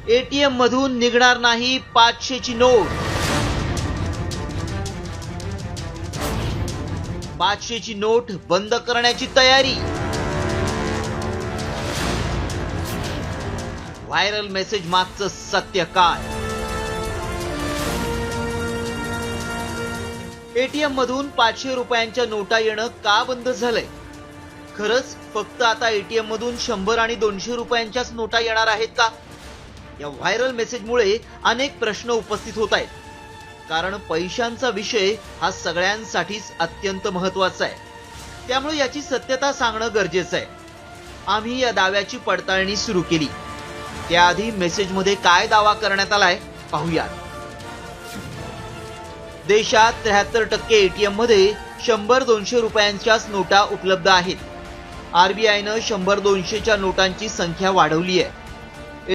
ATM मधून निघणार नाही 500ची नोट. 500ची नोट बंद करण्याची तयारी. व्हायरल मेसेज मागचं सत्य काय? एटीएम मधून 500 रुपयांच्या नोटा येणं का बंद झालंय? खरंच फक्त आता एटीएम मधून 100 आणि 200 रुपयांच्याच नोटा येणार आहेत का? या व्हायरल मेसेजमुळे अनेक प्रश्न उपस्थित होत आहेत. कारण पैशांचा विषय हा सगळ्यांसाठीच अत्यंत महत्वाचा आहे. त्यामुळे याची सत्यता सांगणं गरजेचं आहे. आम्ही या दाव्याची पडताळणी सुरू केली. त्याआधी मेसेजमध्ये काय दावा करण्यात आलाय पाहूयात. देशात 73% एटीएम मध्ये 100-200 रुपयांच्याच नोटा उपलब्ध आहेत. आरबीआयनं 100-200च्या नोटांची संख्या वाढवली आहे.